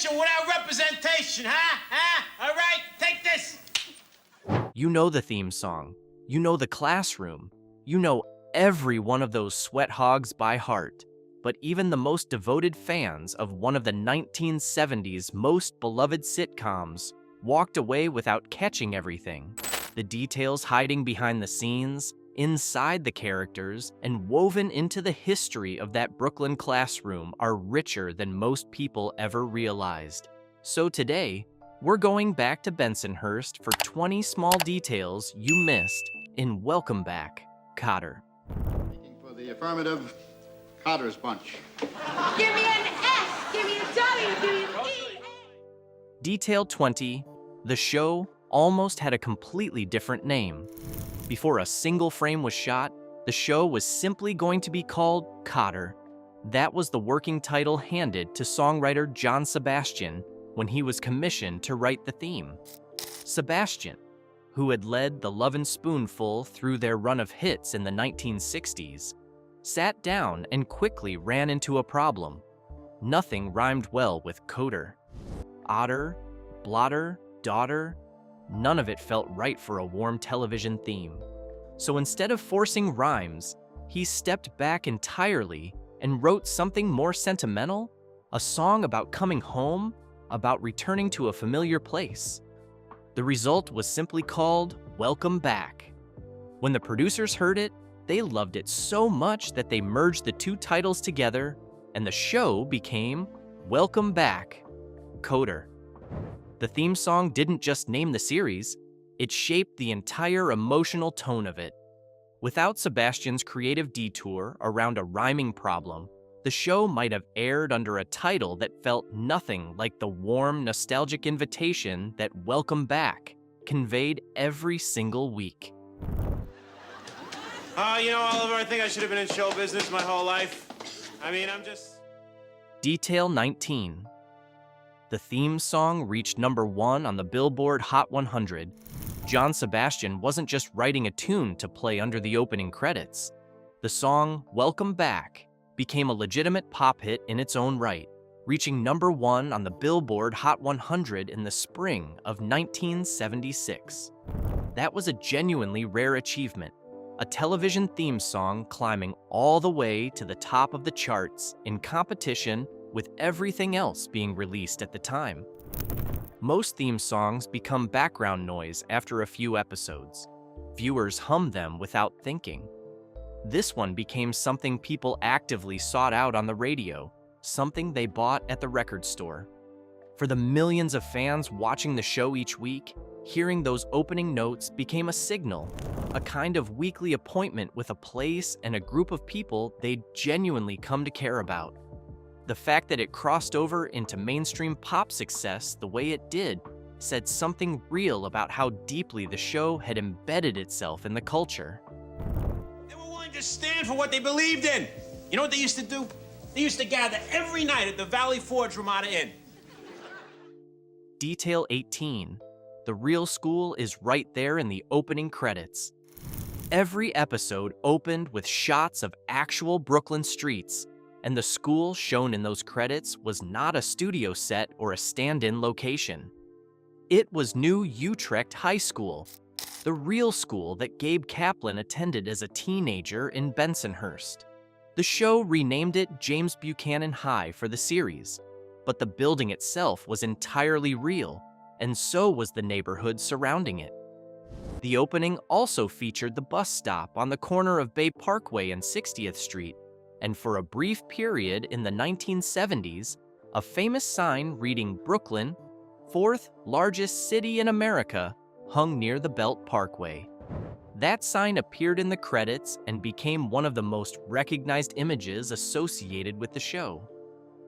nation without representation, huh? All right, take this. You know the theme song. You know the classroom. You know every one of those Sweathogs by heart. But even the most devoted fans of one of the 1970s most beloved sitcoms walked away without catching everything. The details hiding behind the scenes, inside the characters, and woven into the history of that Brooklyn classroom are richer than most people ever realized. So today, we're going back to Bensonhurst for 20 small details you missed in Welcome Back, Kotter. Speaking for the affirmative, Cotter's bunch. Give me an S, give me a W, give me an E. Detail 20. The show almost had a completely different name. Before a single frame was shot, the show was simply going to be called Kotter. That was the working title handed to songwriter John Sebastian when he was commissioned to write the theme. Sebastian, who had led the Lovin' Spoonful through their run of hits in the 1960s, sat down and quickly ran into a problem. Nothing rhymed well with Kotter. Otter, blotter, daughter, none of it felt right for a warm television theme. So instead of forcing rhymes, he stepped back entirely and wrote something more sentimental, a song about coming home, about returning to a familiar place. The result was simply called Welcome Back. When the producers heard it, they loved it so much that they merged the two titles together, and the show became Welcome Back, Kotter. The theme song didn't just name the series, it shaped the entire emotional tone of it. Without Sebastian's creative detour around a rhyming problem, the show might have aired under a title that felt nothing like the warm, nostalgic invitation that Welcome Back conveyed every single week. Oliver, I think I should have been in show business my whole life. Detail 19. The theme song reached #1 on the Billboard Hot 100. John Sebastian wasn't just writing a tune to play under the opening credits. The song Welcome Back became a legitimate pop hit in its own right, reaching #1 on the Billboard Hot 100 in the spring of 1976. That was a genuinely rare achievement, a television theme song climbing all the way to the top of the charts in competition with everything else being released at the time. Most theme songs become background noise after a few episodes. Viewers hum them without thinking. This one became something people actively sought out on the radio, something they bought at the record store. For the millions of fans watching the show each week, hearing those opening notes became a signal, a kind of weekly appointment with a place and a group of people they'd genuinely come to care about. The fact that it crossed over into mainstream pop success the way it did said something real about how deeply the show had embedded itself in the culture. They were willing to stand for what they believed in. You know what they used to do? They used to gather every night at the Valley Forge Ramada Inn. Detail 18. The real school is right there in the opening credits. Every episode opened with shots of actual Brooklyn streets, and the school shown in those credits was not a studio set or a stand-in location. It was New Utrecht High School, the real school that Gabe Kaplan attended as a teenager in Bensonhurst. The show renamed it James Buchanan High for the series, but the building itself was entirely real, and so was the neighborhood surrounding it. The opening also featured the bus stop on the corner of Bay Parkway and 60th Street, and for a brief period in the 1970s, a famous sign reading Brooklyn, 4th largest city in America, hung near the Belt Parkway. That sign appeared in the credits and became one of the most recognized images associated with the show.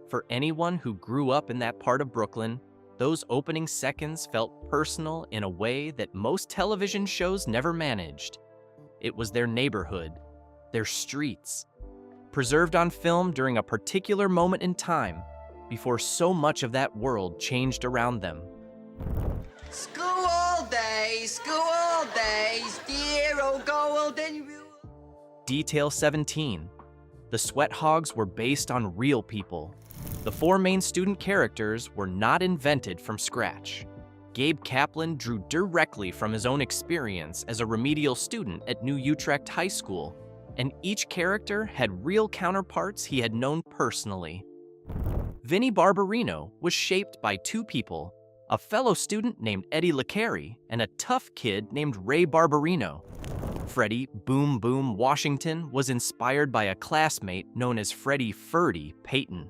For anyone who grew up in that part of Brooklyn, those opening seconds felt personal in a way that most television shows never managed. It was their neighborhood, their streets, preserved on film during a particular moment in time before so much of that world changed around them. School days, dear old golden rule. Detail 17. The Sweathogs were based on real people. The four main student characters were not invented from scratch. Gabe Kaplan drew directly from his own experience as a remedial student at New Utrecht High School, and each character had real counterparts he had known personally. Vinnie Barbarino was shaped by two people, a fellow student named Eddie LeCarry and a tough kid named Ray Barbarino. Freddie Boom Boom Washington was inspired by a classmate known as Freddie Ferdy Payton.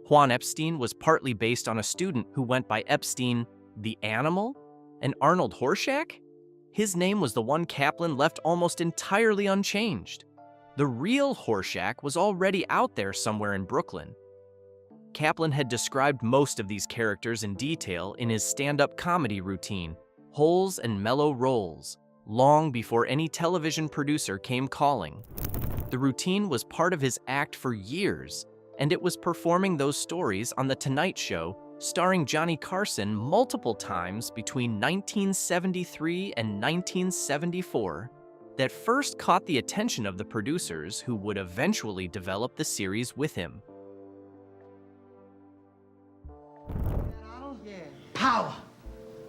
Juan Epstein was partly based on a student who went by Epstein the Animal, and Arnold Horshack? His name was the one Kaplan left almost entirely unchanged. The real Horshack was already out there somewhere in Brooklyn. Kaplan had described most of these characters in detail in his stand-up comedy routine, Holes and Mellow Rolls, long before any television producer came calling. The routine was part of his act for years, and it was performing those stories on The Tonight Show, starring Johnny Carson multiple times between 1973 and 1974, that first caught the attention of the producers who would eventually develop the series with him. Power.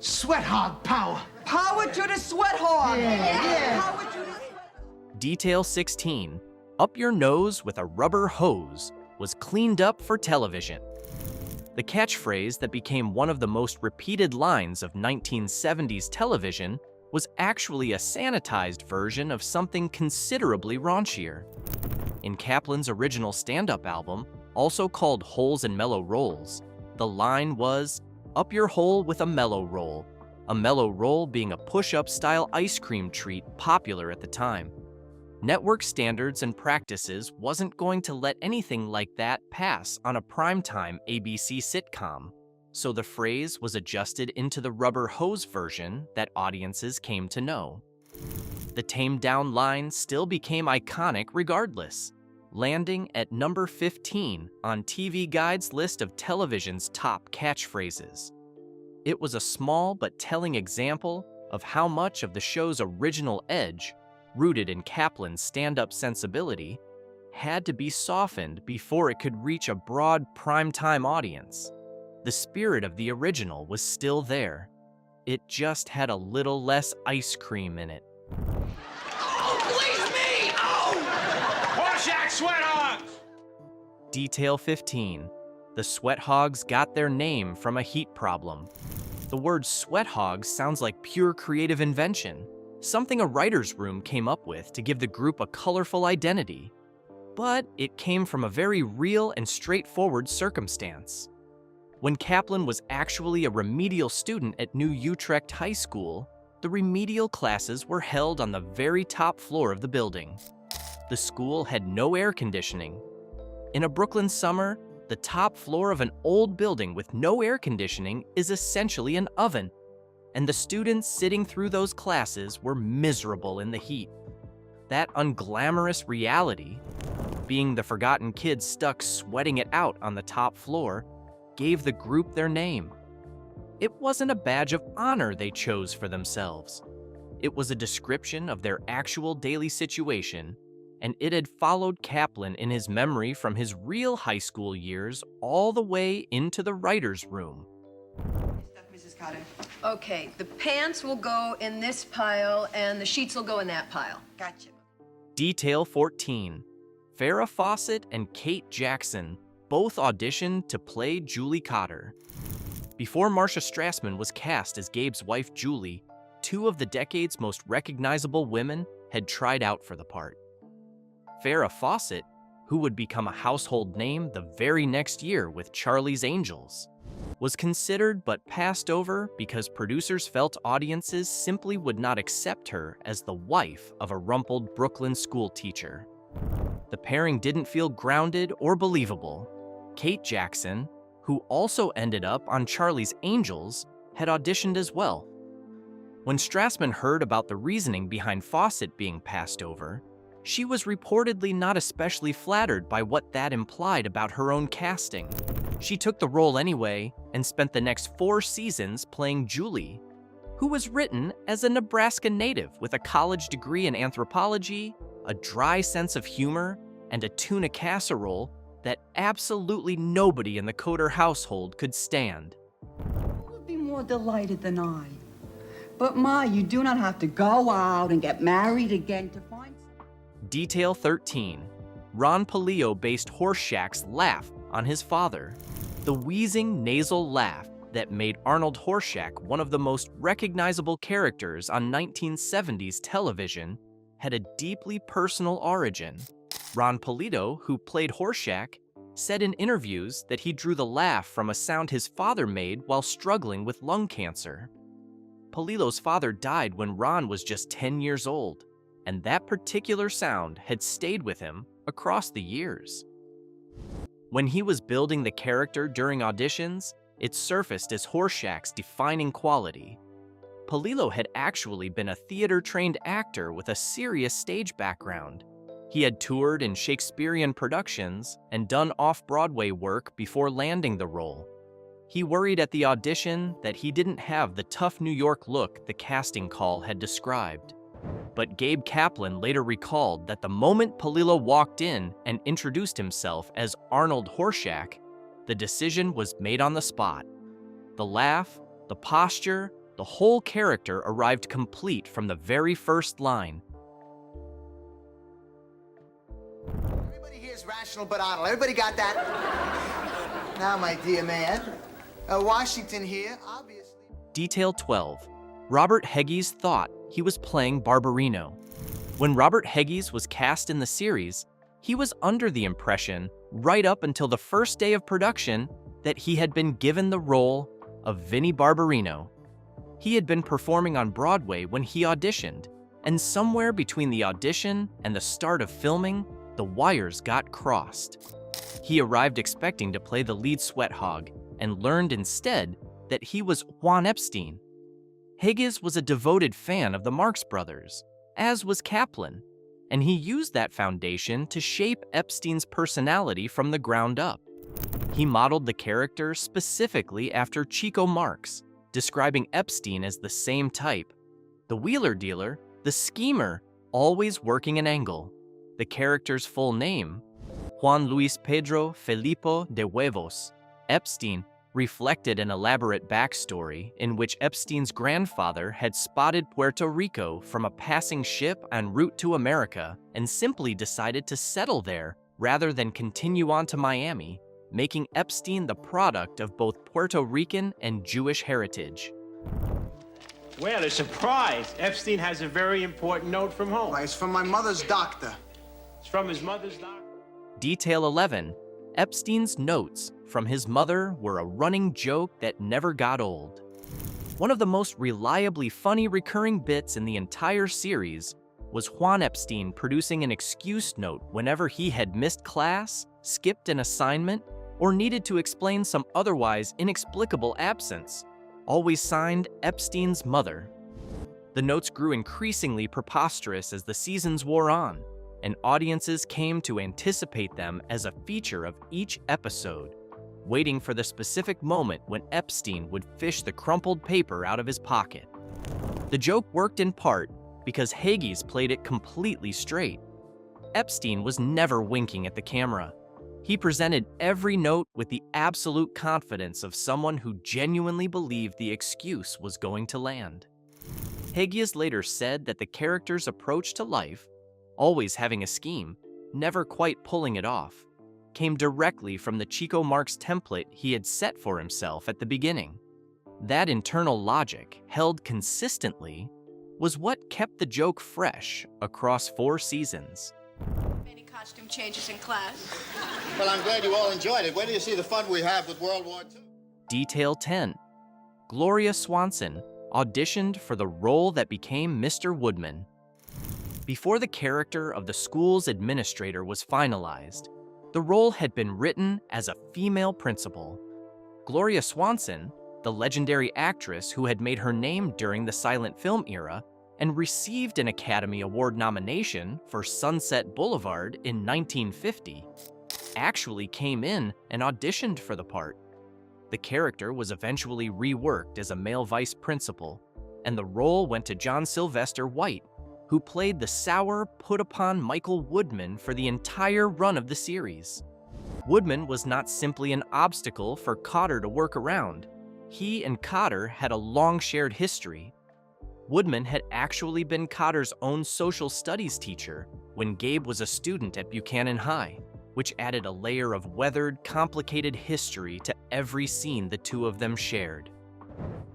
Sweathog power. Power to the Sweathog! Yeah. Power to the Detail 16, Up Your Nose with a Rubber Hose, was cleaned up for television. The catchphrase that became one of the most repeated lines of 1970s television was actually a sanitized version of something considerably raunchier. In Kaplan's original stand-up album, also called Holes and Mellow Rolls, the line was, "Up your hole with a mellow roll being a push-up style ice cream treat popular at the time. Network standards and practices wasn't going to let anything like that pass on a primetime ABC sitcom, so the phrase was adjusted into the rubber hose version that audiences came to know. The tamed-down line still became iconic regardless, landing at number 15 on TV Guide's list of television's top catchphrases. It was a small but telling example of how much of the show's original edge, rooted in Kaplan's stand-up sensibility, had to be softened before it could reach a broad primetime audience. The spirit of the original was still there. It just had a little less ice cream in it. Oh, please me! Oh! Horshack Sweathogs! Detail 15. The Sweathogs got their name from a heat problem. The word Sweathogs sounds like pure creative invention, something a writer's room came up with to give the group a colorful identity. But it came from a very real and straightforward circumstance. When Kaplan was actually a remedial student at New Utrecht High School, the remedial classes were held on the very top floor of the building. The school had no air conditioning. In a Brooklyn summer, the top floor of an old building with no air conditioning is essentially an oven, and the students sitting through those classes were miserable in the heat. That unglamorous reality, being the forgotten kids stuck sweating it out on the top floor, gave the group their name. It wasn't a badge of honor they chose for themselves. It was a description of their actual daily situation, and it had followed Kaplan in his memory from his real high school years all the way into the writer's room. Mrs. Kotter. Okay, the pants will go in this pile and the sheets will go in that pile. Gotcha. Detail 14. Farrah Fawcett and Kate Jackson both auditioned to play Julie Cotter. Before Marcia Strassman was cast as Gabe's wife Julie, two of the decade's most recognizable women had tried out for the part. Farrah Fawcett, who would become a household name the very next year with Charlie's Angels, was considered but passed over because producers felt audiences simply would not accept her as the wife of a rumpled Brooklyn school teacher. The pairing didn't feel grounded or believable. Kate Jackson, who also ended up on Charlie's Angels, had auditioned as well. When Strassman heard about the reasoning behind Fawcett being passed over, she was reportedly not especially flattered by what that implied about her own casting. She took the role anyway and spent the next 4 seasons playing Julie, who was written as a Nebraska native with a college degree in anthropology, a dry sense of humor, and a tuna casserole that absolutely nobody in the Kotter household could stand. You would be more delighted than I. But, Ma, you do not have to go out and get married again to find... Detail 13. Ron Palillo based Horshack's laugh on his father. The wheezing nasal laugh that made Arnold Horshack one of the most recognizable characters on 1970s television had a deeply personal origin. Ron Palillo, who played Horshack, said in interviews that he drew the laugh from a sound his father made while struggling with lung cancer. Palillo's father died when Ron was just 10 years old, and that particular sound had stayed with him across the years. When he was building the character during auditions, it surfaced as Horshack's defining quality. Palillo had actually been a theater-trained actor with a serious stage background. He had toured in Shakespearean productions and done off-Broadway work before landing the role. He worried at the audition that he didn't have the tough New York look the casting call had described. But Gabe Kaplan later recalled that the moment Palillo walked in and introduced himself as Arnold Horshack, the decision was made on the spot. The laugh, the posture, the whole character arrived complete from the very first line. Everybody here is rational but Arnold. Everybody got that? Now, my dear man, Washington here, obviously. Detail 12. Robert Heggies thought he was playing Barbarino. When Robert Heggies was cast in the series, he was under the impression, right up until the first day of production, that he had been given the role of Vinnie Barbarino. He had been performing on Broadway when he auditioned, and somewhere between the audition and the start of filming, the wires got crossed. He arrived expecting to play the lead Sweathog, and learned instead that he was Juan Epstein. Heggies was a devoted fan of the Marx Brothers, as was Kaplan, and he used that foundation to shape Epstein's personality from the ground up. He modeled the character specifically after Chico Marx, describing Epstein as the same type. The wheeler dealer, the schemer, always working an angle. The character's full name, Juan Luis Pedro Felipo de Huevos. Epstein reflected an elaborate backstory in which Epstein's grandfather had spotted Puerto Rico from a passing ship en route to America and simply decided to settle there rather than continue on to Miami, making Epstein the product of both Puerto Rican and Jewish heritage. Well, a surprise. Epstein has a very important note from home. It's from my mother's doctor. It's from his mother's doctor. Detail 11. Epstein's notes from his mother were a running joke that never got old. One of the most reliably funny recurring bits in the entire series was Juan Epstein producing an excuse note whenever he had missed class, skipped an assignment, or needed to explain some otherwise inexplicable absence, always signed Epstein's mother. The notes grew increasingly preposterous as the seasons wore on, and audiences came to anticipate them as a feature of each episode, waiting for the specific moment when Epstein would fish the crumpled paper out of his pocket. The joke worked in part because Heggies played it completely straight. Epstein was never winking at the camera. He presented every note with the absolute confidence of someone who genuinely believed the excuse was going to land. Heggies later said that the character's approach to life, always having a scheme, never quite pulling it off, came directly from the Chico Marx template he had set for himself at the beginning. That internal logic, held consistently, was what kept the joke fresh across 4 seasons. Any costume changes in class? Well, I'm glad you all enjoyed it. Wait till you see the fun we have with World War II. Detail 10. Gloria Swanson auditioned for the role that became Mr. Woodman. Before the character of the school's administrator was finalized, the role had been written as a female principal. Gloria Swanson, the legendary actress who had made her name during the silent film era and received an Academy Award nomination for Sunset Boulevard in 1950, actually came in and auditioned for the part. The character was eventually reworked as a male vice principal, and the role went to John Sylvester White, who played the sour, put-upon Michael Woodman for the entire run of the series. Woodman was not simply an obstacle for Cotter to work around. He and Cotter had a long shared history. Woodman had actually been Cotter's own social studies teacher when Gabe was a student at Buchanan High, which added a layer of weathered, complicated history to every scene the two of them shared.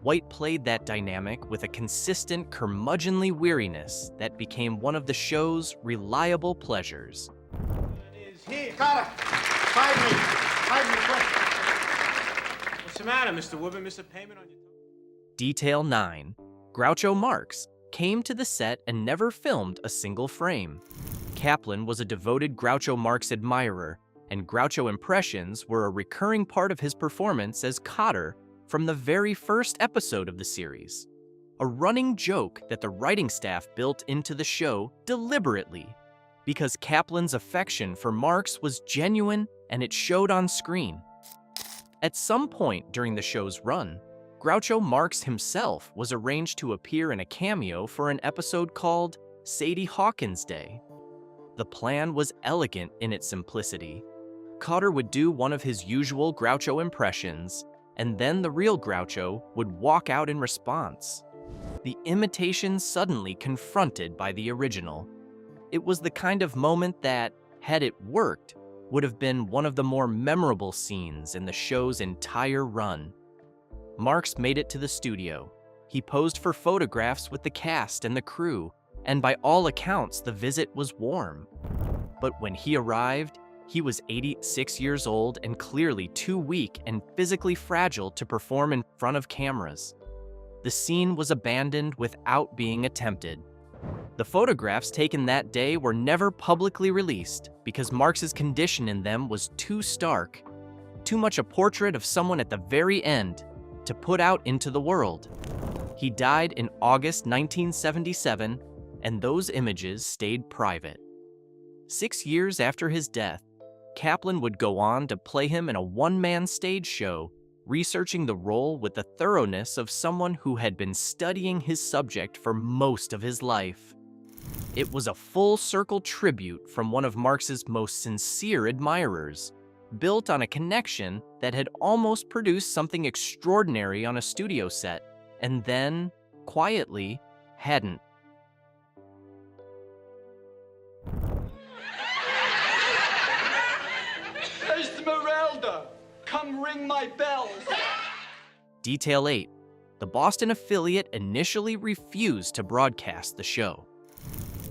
White played that dynamic with a consistent, curmudgeonly weariness that became one of the show's reliable pleasures. Cotter, hide me quick. What's the matter, Mr. Woodman? Missed a payment on your... Detail 9. Groucho Marx came to the set and never filmed a single frame. Kaplan was a devoted Groucho Marx admirer, and Groucho impressions were a recurring part of his performance as Cotter from the very first episode of the series. A running joke that the writing staff built into the show deliberately, because Kaplan's affection for Marx was genuine and it showed on screen. At some point during the show's run, Groucho Marx himself was arranged to appear in a cameo for an episode called Sadie Hawkins Day. The plan was elegant in its simplicity. Cotter would do one of his usual Groucho impressions, and then the real Groucho would walk out in response. The imitation suddenly confronted by the original. It was the kind of moment that, had it worked, would have been one of the more memorable scenes in the show's entire run. Marx made it to the studio. He posed for photographs with the cast and the crew, and by all accounts, the visit was warm. But when he arrived, he was 86 years old and clearly too weak and physically fragile to perform in front of cameras. The scene was abandoned without being attempted. The photographs taken that day were never publicly released because Marx's condition in them was too stark, too much a portrait of someone at the very end, to put out into the world. He died in August 1977, and those images stayed private. 6 years after his death, Kaplan would go on to play him in a one-man stage show, researching the role with the thoroughness of someone who had been studying his subject for most of his life. It was a full-circle tribute from one of Marx's most sincere admirers, built on a connection that had almost produced something extraordinary on a studio set, and then, quietly, hadn't. Esmeralda, come ring my bells. Detail 8. The Boston affiliate initially refused to broadcast the show.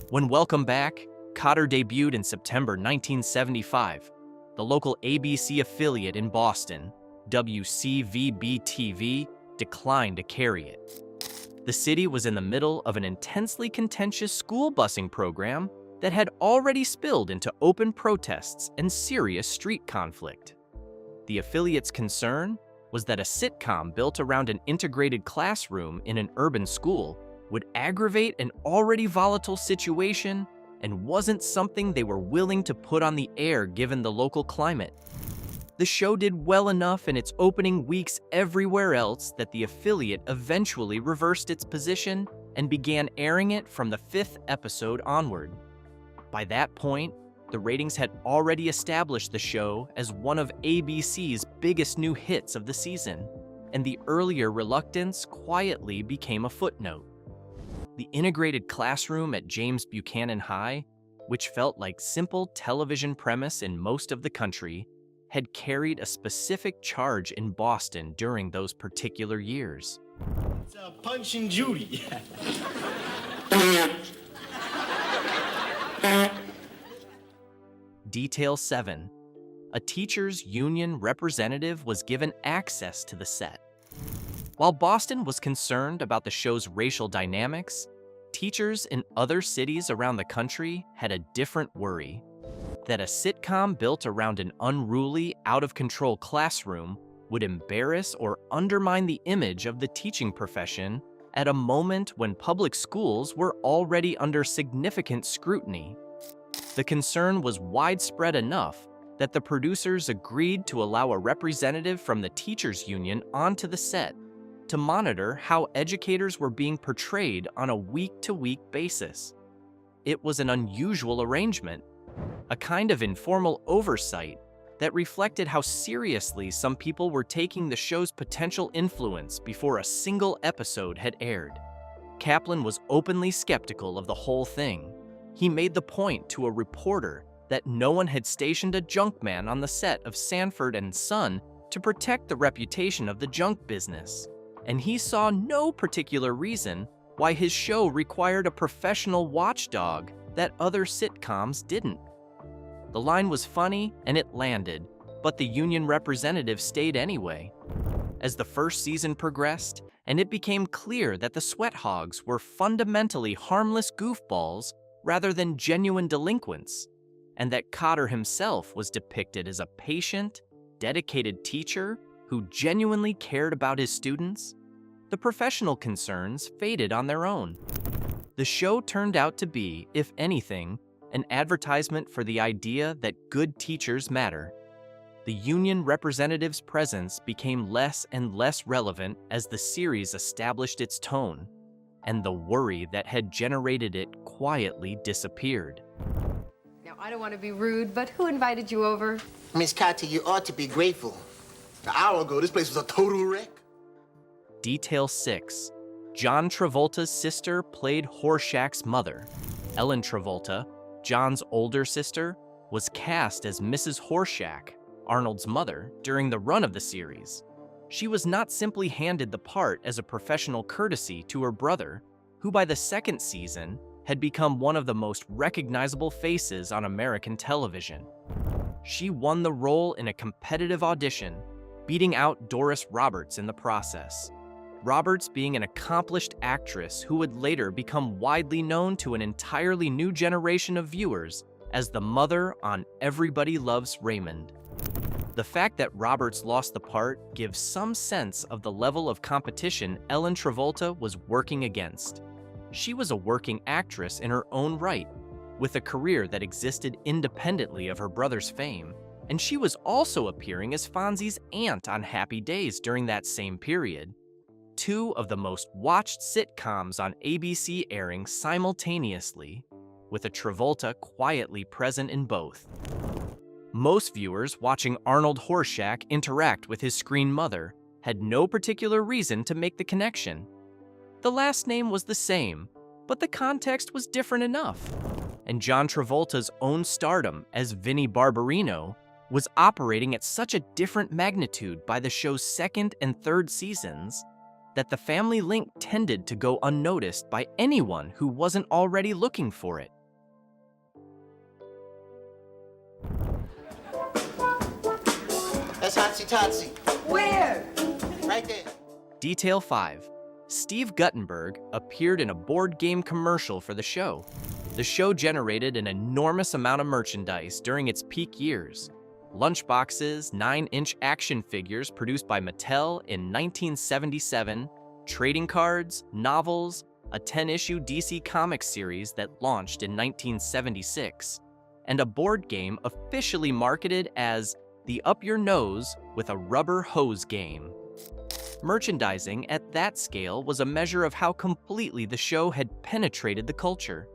When Welcome Back, Cotter debuted in September 1975. The local ABC affiliate in Boston, WCVB-TV, declined to carry it. The city was in the middle of an intensely contentious school busing program that had already spilled into open protests and serious street conflict. The affiliate's concern was that a sitcom built around an integrated classroom in an urban school would aggravate an already volatile situation and wasn't something they were willing to put on the air given the local climate. The show did well enough in its opening weeks everywhere else that the affiliate eventually reversed its position and began airing it from the 5th episode onward. By that point, the ratings had already established the show as one of ABC's biggest new hits of the season, and the earlier reluctance quietly became a footnote. The integrated classroom at James Buchanan High, which felt like simple television premise in most of the country, had carried a specific charge in Boston during those particular years. It's Punch and Judy. Detail 7. A teachers' union representative was given access to the set. While Boston was concerned about the show's racial dynamics, teachers in other cities around the country had a different worry: that a sitcom built around an unruly, out-of-control classroom would embarrass or undermine the image of the teaching profession at a moment when public schools were already under significant scrutiny. The concern was widespread enough that the producers agreed to allow a representative from the teachers' union onto the set to monitor how educators were being portrayed on a week-to-week basis. It was an unusual arrangement, a kind of informal oversight that reflected how seriously some people were taking the show's potential influence before a single episode had aired. Kaplan was openly skeptical of the whole thing. He made the point to a reporter that no one had stationed a junkman on the set of Sanford and Son to protect the reputation of the junk business, and he saw no particular reason why his show required a professional watchdog that other sitcoms didn't. The line was funny and it landed, but the union representative stayed anyway. As the first season progressed, and it became clear that the Sweathogs were fundamentally harmless goofballs rather than genuine delinquents, and that Kotter himself was depicted as a patient, dedicated teacher who genuinely cared about his students, the professional concerns faded on their own. The show turned out to be, if anything, an advertisement for the idea that good teachers matter. The union representative's presence became less and less relevant as the series established its tone, and the worry that had generated it quietly disappeared. Now, I don't want to be rude, but who invited you over? Miss Kotter, you ought to be grateful. An hour ago, this place was a total wreck. Detail 6. John Travolta's sister played Horshack's mother. Ellen Travolta, John's older sister, was cast as Mrs. Horshack, Arnold's mother, during the run of the series. She was not simply handed the part as a professional courtesy to her brother, who by the second season had become one of the most recognizable faces on American television. She won the role in a competitive audition, beating out Doris Roberts in the process. Roberts being an accomplished actress who would later become widely known to an entirely new generation of viewers as the mother on Everybody Loves Raymond. The fact that Roberts lost the part gives some sense of the level of competition Ellen Travolta was working against. She was a working actress in her own right, with a career that existed independently of her brother's fame, and she was also appearing as Fonzie's aunt on Happy Days during that same period. Two of the most watched sitcoms on ABC airing simultaneously, with a Travolta quietly present in both. Most viewers watching Arnold Horshack interact with his screen mother had no particular reason to make the connection. The last name was the same, but the context was different enough. And John Travolta's own stardom as Vinnie Barbarino was operating at such a different magnitude by the show's second and third seasons that the family link tended to go unnoticed by anyone who wasn't already looking for it. That's Hotsy Totsy. Where? Right there. Detail 5. Steve Guttenberg appeared in a board game commercial for the show. The show generated an enormous amount of merchandise during its peak years. Lunchboxes, 9-inch action figures produced by Mattel in 1977, trading cards, novels, a 10-issue DC Comics series that launched in 1976, and a board game officially marketed as the Up Your Nose with a Rubber Hose game. Merchandising at that scale was a measure of how completely the show had penetrated the culture.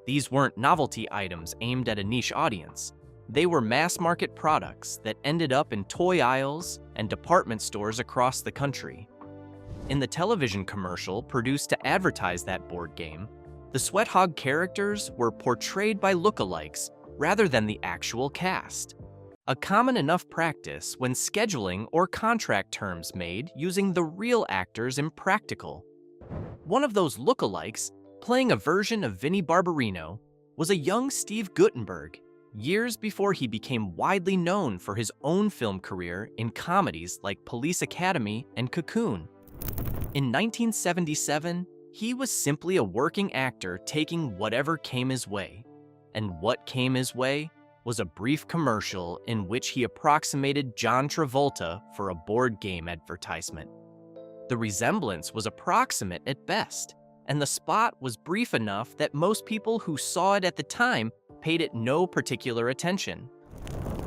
These weren't novelty items aimed at a niche audience. They were mass-market products that ended up in toy aisles and department stores across the country. In the television commercial produced to advertise that board game, the Sweathog characters were portrayed by lookalikes rather than the actual cast. A common enough practice when scheduling or contract terms made using the real actors impractical. One of those lookalikes, playing a version of Vinnie Barbarino, was a young Steve Guttenberg, years before he became widely known for his own film career in comedies like Police Academy and Cocoon. In 1977, he was simply a working actor taking whatever came his way. And what came his way was a brief commercial in which he approximated John Travolta for a board game advertisement. The resemblance was approximate at best, and the spot was brief enough that most people who saw it at the time paid it no particular attention.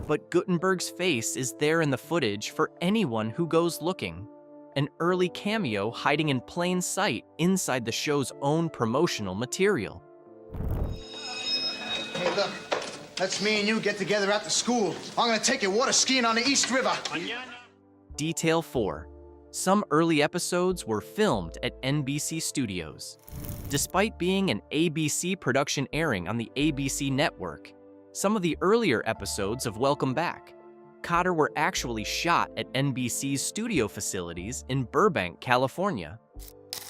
But Guttenberg's face is there in the footage for anyone who goes looking, an early cameo hiding in plain sight inside the show's own promotional material. Hey, look. Let's me and you get together after school. I'm gonna take you water skiing on the East River. Detail 4. Some early episodes were filmed at NBC Studios. Despite being an ABC production airing on the ABC network, some of the earlier episodes of Welcome Back, Kotter were actually shot at NBC's studio facilities in Burbank, California.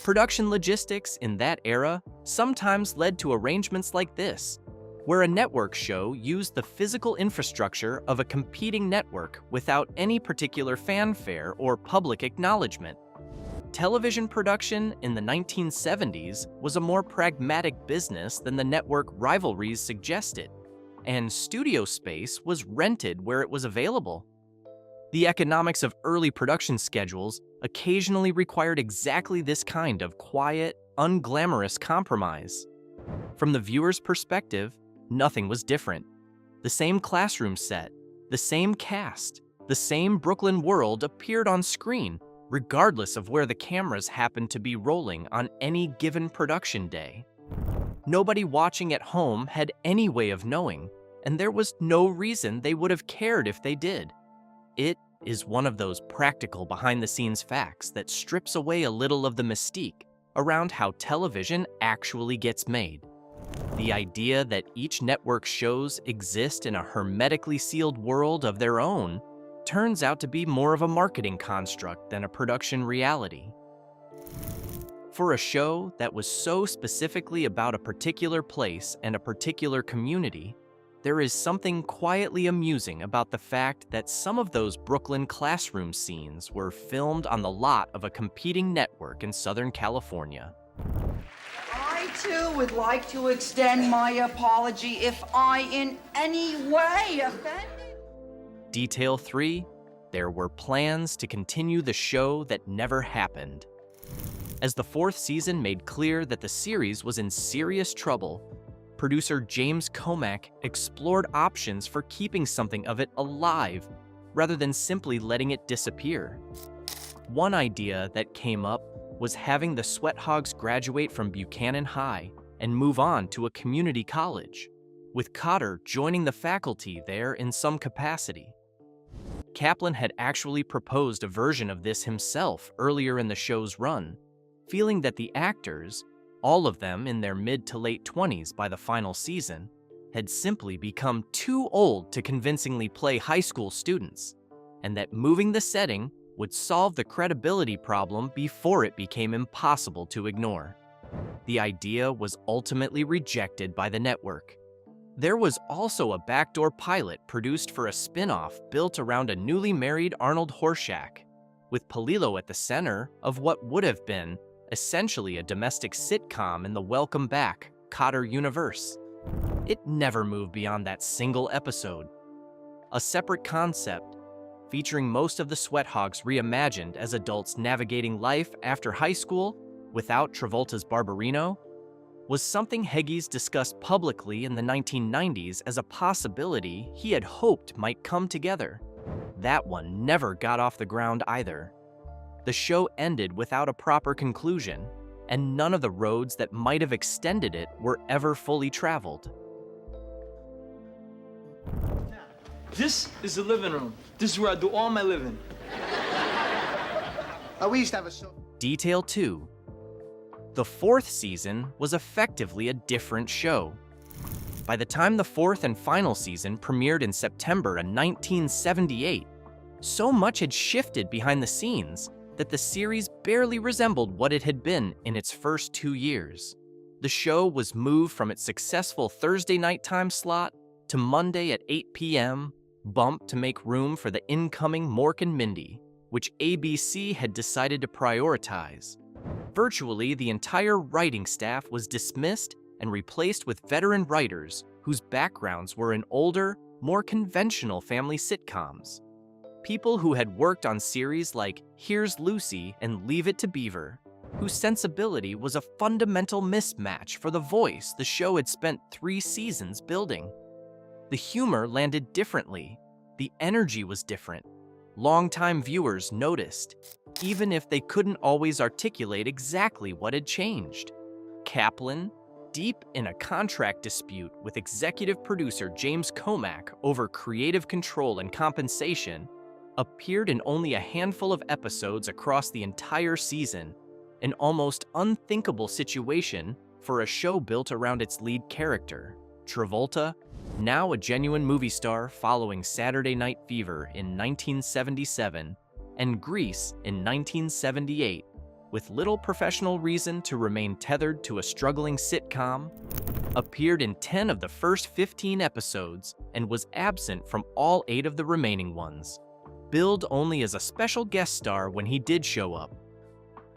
Production logistics in that era sometimes led to arrangements like this, where a network show used the physical infrastructure of a competing network without any particular fanfare or public acknowledgement. Television production in the 1970s was a more pragmatic business than the network rivalries suggested, and studio space was rented where it was available. The economics of early production schedules occasionally required exactly this kind of quiet, unglamorous compromise. From the viewer's perspective, nothing was different. The same classroom set, the same cast, the same Brooklyn world appeared on screen, regardless of where the cameras happened to be rolling on any given production day. Nobody watching at home had any way of knowing, and there was no reason they would have cared if they did. It is one of those practical behind-the-scenes facts that strips away a little of the mystique around how television actually gets made. The idea that each network's shows exist in a hermetically sealed world of their own turns out to be more of a marketing construct than a production reality. For a show that was so specifically about a particular place and a particular community, there is something quietly amusing about the fact that some of those Brooklyn classroom scenes were filmed on the lot of a competing network in Southern California. I, too, would like to extend my apology if I in any way offended. Detail 3. There were plans to continue the show that never happened. As the 4th season made clear that the series was in serious trouble, producer James Komack explored options for keeping something of it alive rather than simply letting it disappear. One idea that came up was having the Sweathogs graduate from Buchanan High and move on to a community college, with Kotter joining the faculty there in some capacity. Kaplan had actually proposed a version of this himself earlier in the show's run, feeling that the actors, all of them in their mid to late 20s by the final season, had simply become too old to convincingly play high school students, and that moving the setting would solve the credibility problem before it became impossible to ignore. The idea was ultimately rejected by the network. There was also a backdoor pilot produced for a spin-off built around a newly married Arnold Horshack, with Palillo at the center of what would have been essentially a domestic sitcom in the Welcome Back Kotter universe. It never moved beyond that single episode. A separate concept, featuring most of the Sweathogs reimagined as adults navigating life after high school without Travolta's Barbarino, was something Heggies discussed publicly in the 1990s as a possibility he had hoped might come together. That one never got off the ground either. The show ended without a proper conclusion, and none of the roads that might have extended it were ever fully traveled. This is the living room. This is where I do all my living. We used to have a show. Detail 2. The 4th season was effectively a different show. By the time the 4th and final season premiered in September of 1978, so much had shifted behind the scenes that the series barely resembled what it had been in its first 2 years. The show was moved from its successful Thursday night time slot to Monday at 8 p.m., bumped to make room for the incoming Mork and Mindy, which ABC had decided to prioritize. Virtually the entire writing staff was dismissed and replaced with veteran writers whose backgrounds were in older, more conventional family sitcoms. People who had worked on series like Here's Lucy and Leave It to Beaver, whose sensibility was a fundamental mismatch for the voice the show had spent 3 seasons building. The humor landed differently, the energy was different. Longtime viewers noticed, even if they couldn't always articulate exactly what had changed. Kaplan, deep in a contract dispute with executive producer James Comack over creative control and compensation, appeared in only a handful of episodes across the entire season, an almost unthinkable situation for a show built around its lead character, Travolta, now a genuine movie star following Saturday Night Fever in 1977 and Grease in 1978, with little professional reason to remain tethered to a struggling sitcom, appeared in 10 of the first 15 episodes and was absent from all 8 of the remaining ones, billed only as a special guest star when he did show up.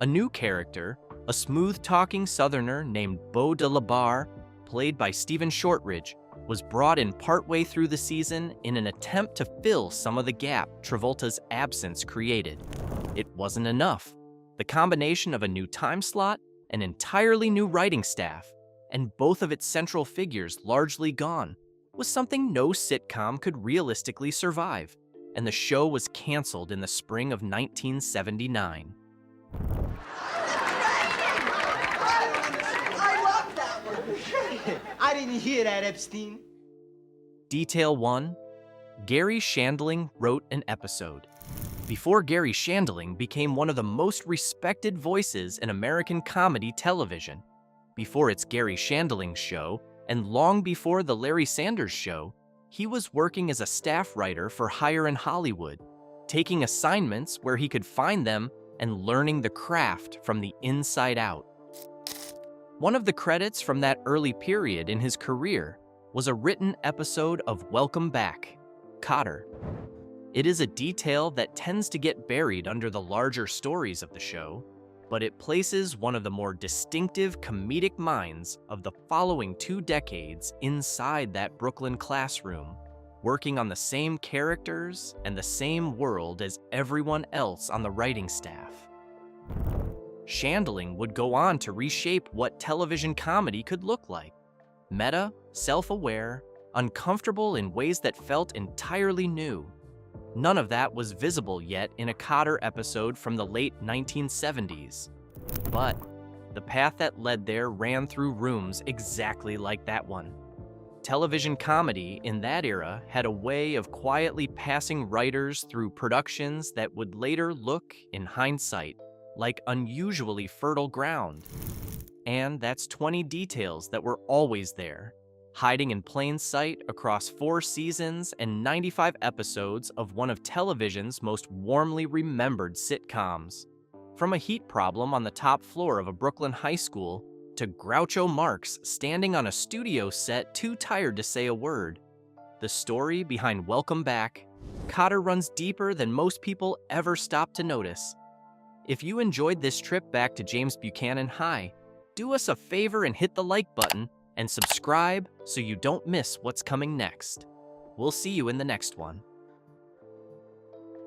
A new character, a smooth-talking Southerner named Beau de la Barre, played by Stephen Shortridge, was brought in partway through the season in an attempt to fill some of the gap Travolta's absence created. It wasn't enough. The combination of a new time slot, an entirely new writing staff, and both of its central figures largely gone was something no sitcom could realistically survive, and the show was canceled in the spring of 1979. I didn't hear that, Epstein. Detail 1. Gary Shandling wrote an episode. Before Gary Shandling became one of the most respected voices in American comedy television, before it's Gary Shandling's show, and long before The Larry Sanders Show, he was working as a staff writer for hire in Hollywood, taking assignments where he could find them and learning the craft from the inside out. One of the credits from that early period in his career was a written episode of Welcome Back, Kotter. It is a detail that tends to get buried under the larger stories of the show, but it places one of the more distinctive comedic minds of the following 2 decades inside that Brooklyn classroom, working on the same characters and the same world as everyone else on the writing staff. Shandling would go on to reshape what television comedy could look like. Meta, self-aware, uncomfortable in ways that felt entirely new. None of that was visible yet in a Kotter episode from the late 1970s. But the path that led there ran through rooms exactly like that one. Television comedy in that era had a way of quietly passing writers through productions that would later look, in hindsight, like unusually fertile ground. And that's 20 details that were always there, hiding in plain sight across 4 seasons and 95 episodes of one of television's most warmly remembered sitcoms. From a heat problem on the top floor of a Brooklyn high school to Groucho Marx standing on a studio set too tired to say a word, the story behind Welcome Back, Kotter runs deeper than most people ever stop to notice. If you enjoyed this trip back to James Buchanan High, do us a favor and hit the like button and subscribe so you don't miss what's coming next. We'll see you in the next one.